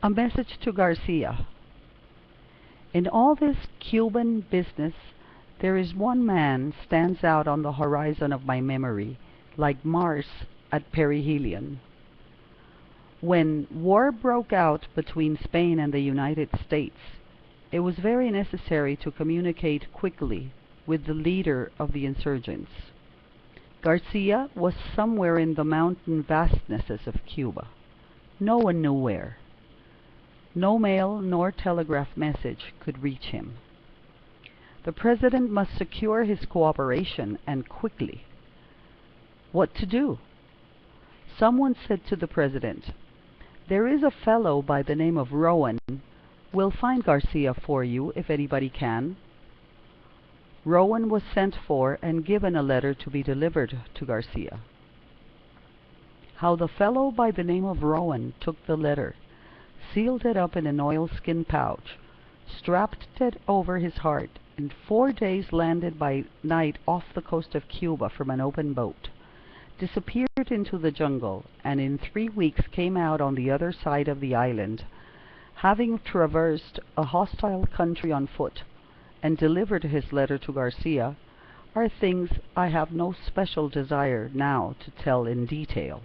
A message to Garcia. In all this Cuban business, there is one man stands out on the horizon of my memory, like Mars at perihelion. When war broke out between Spain and the United States, it was very necessary to communicate quickly with the leader of the insurgents. Garcia was somewhere in the mountain vastnesses of Cuba. No one knew where. No mail nor telegraph message could reach him. The president must secure his cooperation, and quickly. What to do? Someone said to the president, "There is a fellow by the name of Rowan. We'll find Garcia for you if anybody can." Rowan was sent for and given a letter to be delivered to Garcia. How the fellow by the name of Rowan took the letter, sealed it up in an oilskin pouch, strapped it over his heart, and 4 days landed by night off the coast of Cuba from an open boat, disappeared into the jungle, and in 3 weeks came out on the other side of the island, having traversed a hostile country on foot, and delivered his letter to Garcia, are things I have no special desire now to tell in detail.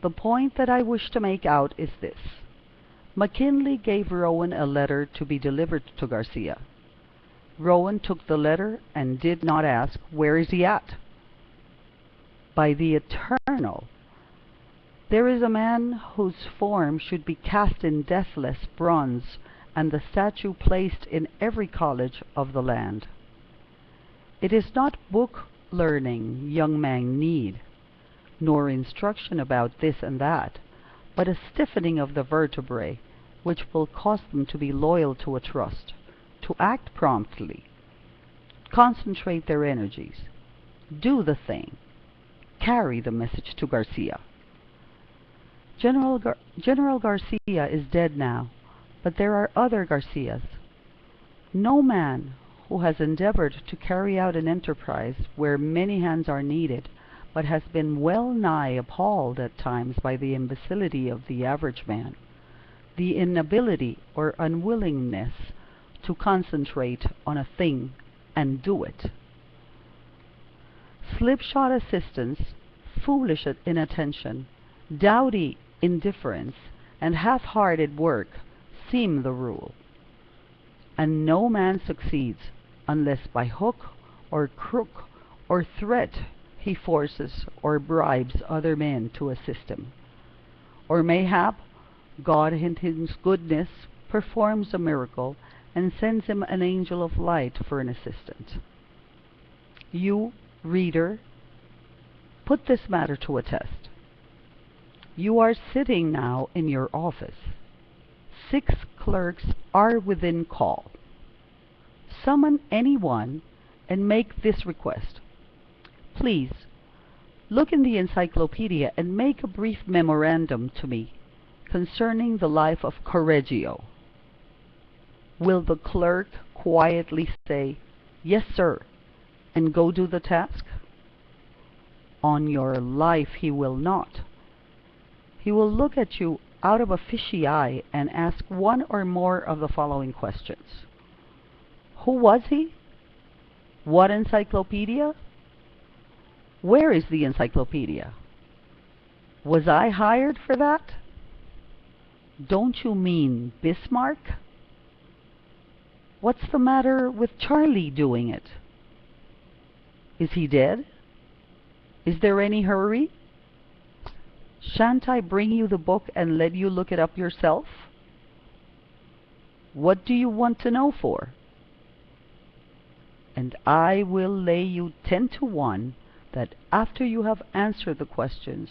The point that I wish to make out is this. McKinley gave Rowan a letter to be delivered to Garcia. Rowan took the letter and did not ask, "Where is he at?" By the eternal! There is a man whose form should be cast in deathless bronze and the statue placed in every college of the land. It is not book learning young men need, nor instruction about this and that, but a stiffening of the vertebrae, which will cause them to be loyal to a trust, to act promptly, concentrate their energies, do the thing, carry the message to Garcia. General Garcia is dead now, but there are other Garcias. No man who has endeavored to carry out an enterprise where many hands are needed, but has been well nigh appalled at times by the imbecility of the average man, the inability or unwillingness to concentrate on a thing and do it. Slipshod assistance, foolish inattention, dowdy indifference, and half-hearted work seem the rule, and no man succeeds unless by hook or crook or threat he forces or bribes other men to assist him. Or mayhap God in his goodness performs a miracle and sends him an angel of light for an assistant. You, reader, put this matter to a test. You are sitting now in your office. 6 clerks are within call. Summon anyone and make this request. Please, look in the encyclopedia and make a brief memorandum to me concerning the life of Correggio. Will the clerk quietly say, "Yes, sir," and go do the task? On your life he will not. He will look at you out of a fishy eye and ask one or more of the following questions. Who was he? What encyclopedia? Where is the encyclopedia? Was I hired for that? Don't you mean Bismarck? What's the matter with Charlie doing it? Is he dead? Is there any hurry? Shan't I bring you the book and let you look it up yourself? What do you want to know for? And I will lay you 10 to 1 that after you have answered the questions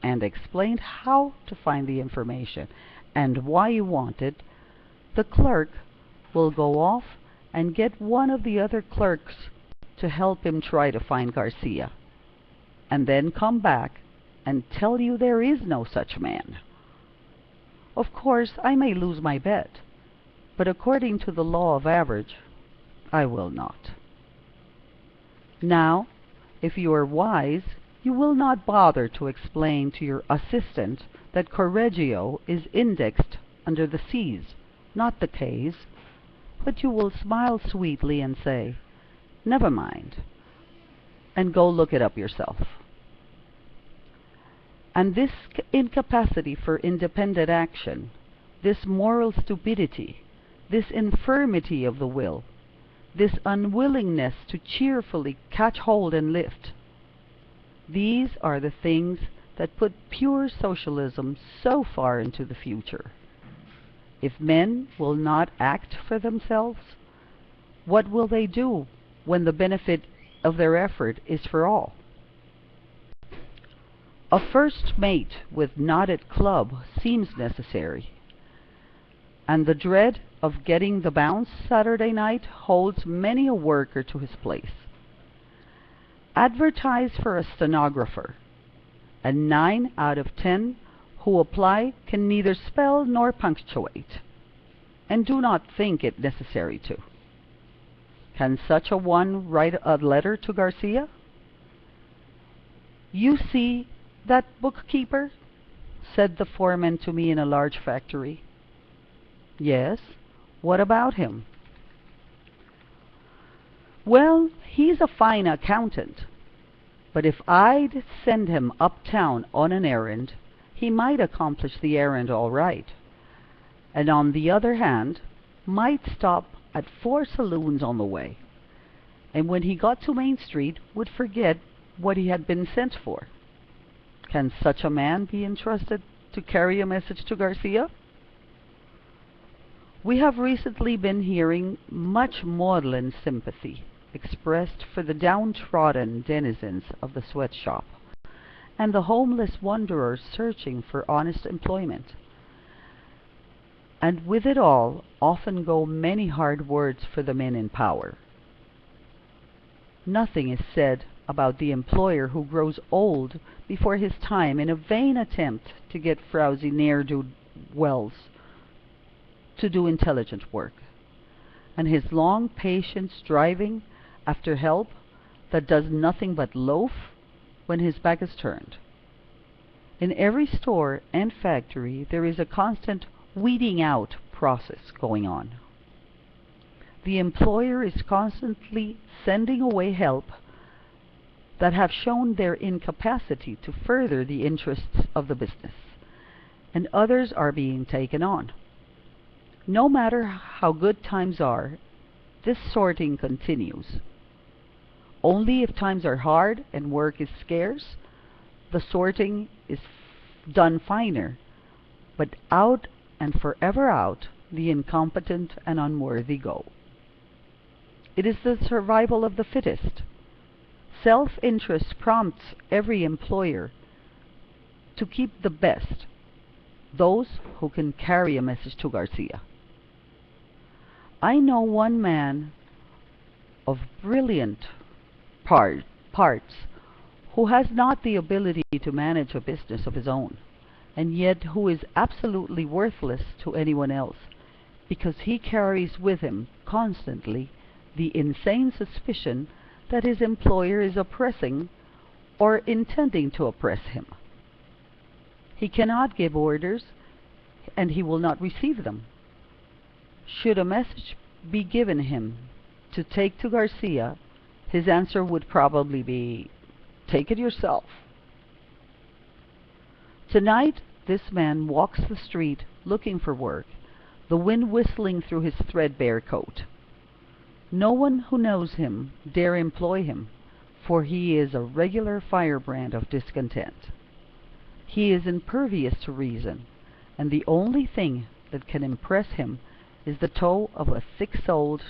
and explained how to find the information and why you want it, the clerk will go off and get one of the other clerks to help him try to find Garcia, and then come back and tell you there is no such man. Of course, I may lose my bet, but according to the law of average, I will not. Now, if you are wise, You will not bother to explain to your assistant that Correggio is indexed under the C's, not the K's, but you will smile sweetly and say, "Never mind," and go look it up yourself. And this incapacity for independent action, this moral stupidity, this infirmity of the will, this unwillingness to cheerfully catch hold and lift, these are the things that put pure socialism so far into the future. If men will not act for themselves, what will they do when the benefit of their effort is for all? A first mate with knotted club seems necessary, and the dread of getting the bounce Saturday night holds many a worker to his place. Advertise for a stenographer, and 9 out of 10 who apply can neither spell nor punctuate, and do not think it necessary to. Can such a one write a letter to Garcia? "You see that bookkeeper?" said the foreman to me in a large factory. "Yes, what about him?" "Well, he's a fine accountant, but if I'd send him uptown on an errand, he might accomplish the errand all right, and on the other hand, might stop at 4 saloons on the way, and when he got to Main Street would forget what he had been sent for. Can such a man be entrusted to carry a message to Garcia?" We have recently been hearing much maudlin sympathy expressed for the downtrodden denizens of the sweatshop, and the homeless wanderers searching for honest employment. And with it all often go many hard words for the men in power. Nothing is said about the employer who grows old before his time in a vain attempt to get frowsy ne'er-do-wells to do intelligent work, and his long patient striving after help that does nothing but loaf when his back is turned. In every store and factory there is a constant weeding out process going on. The employer is constantly sending away help that have shown their incapacity to further the interests of the business, and others are being taken on. No matter how good times are, this sorting continues. Only if times are hard and work is scarce, the sorting is done finer, but out and forever out the incompetent and unworthy go. It is the survival of the fittest. Self-interest prompts every employer to keep the best, those who can carry a message to Garcia. I know one man of brilliant parts who has not the ability to manage a business of his own, and yet who is absolutely worthless to anyone else, because he carries with him constantly the insane suspicion that his employer is oppressing or intending to oppress him. He cannot give orders, and he will not receive them. Should a message be given him to take to Garcia, his answer would probably be, "Take it yourself." Tonight, this man walks the street looking for work, the wind whistling through his threadbare coat. No one who knows him dare employ him, for he is a regular firebrand of discontent. He is impervious to reason, and the only thing that can impress him is the toe of a thick-soled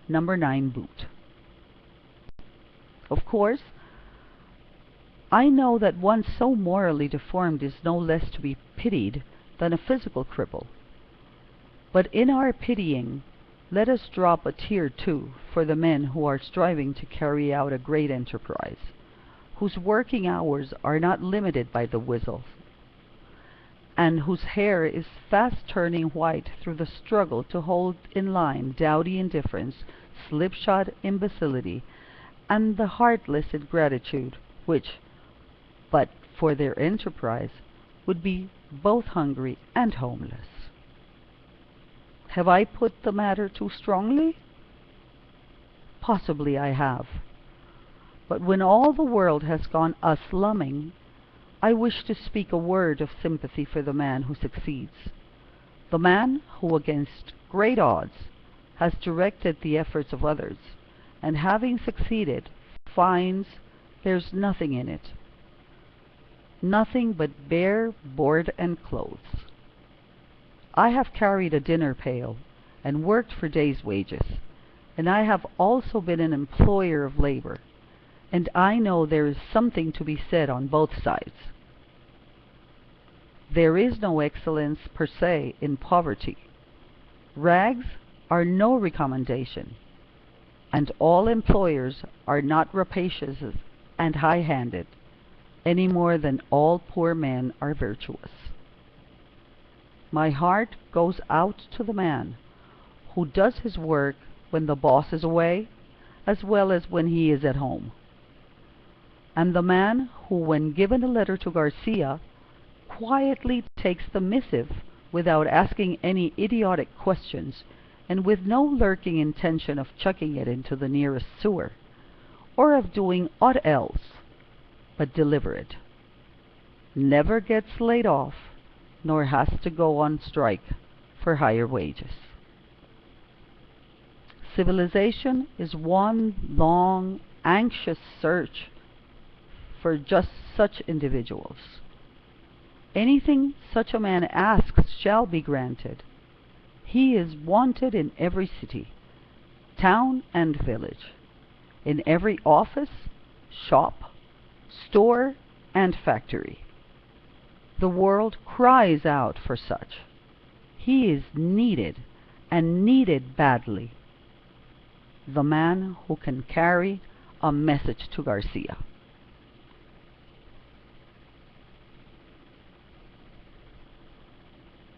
No. 9 boot. Of course, I know that one so morally deformed is no less to be pitied than a physical cripple. But in our pitying, let us drop a tear too for the men who are striving to carry out a great enterprise, whose working hours are not limited by the whistles, and whose hair is fast turning white through the struggle to hold in line dowdy indifference, slipshod imbecility, and the heartless ingratitude which, but for their enterprise would be both hungry and homeless. Have I put the matter too strongly? Possibly I have. But when all the world has gone a-slumming, I wish to speak a word of sympathy for the man who succeeds. The man who, against great odds, has directed the efforts of others, and having succeeded, finds there's nothing in it. Nothing but bare board and clothes. I have carried a dinner pail and worked for days' wages, and I have also been an employer of labor, and I know there is something to be said on both sides. There is no excellence per se in poverty. Rags are no recommendation, and all employers are not rapacious and high-handed, any more than all poor men are virtuous. My heart goes out to the man who does his work when the boss is away, as well as when he is at home. And the man who, when given a letter to Garcia, quietly takes the missive without asking any idiotic questions, and with no lurking intention of chucking it into the nearest sewer, or of doing aught else but deliver it, never gets laid off, nor has to go on strike for higher wages. Civilization is one long, anxious search for just such individuals. Anything such a man asks shall be granted. He is wanted in every city, town and village, in every office, shop, store, and factory. The world cries out for such. He is needed, and needed badly. The man who can carry a message to Garcia.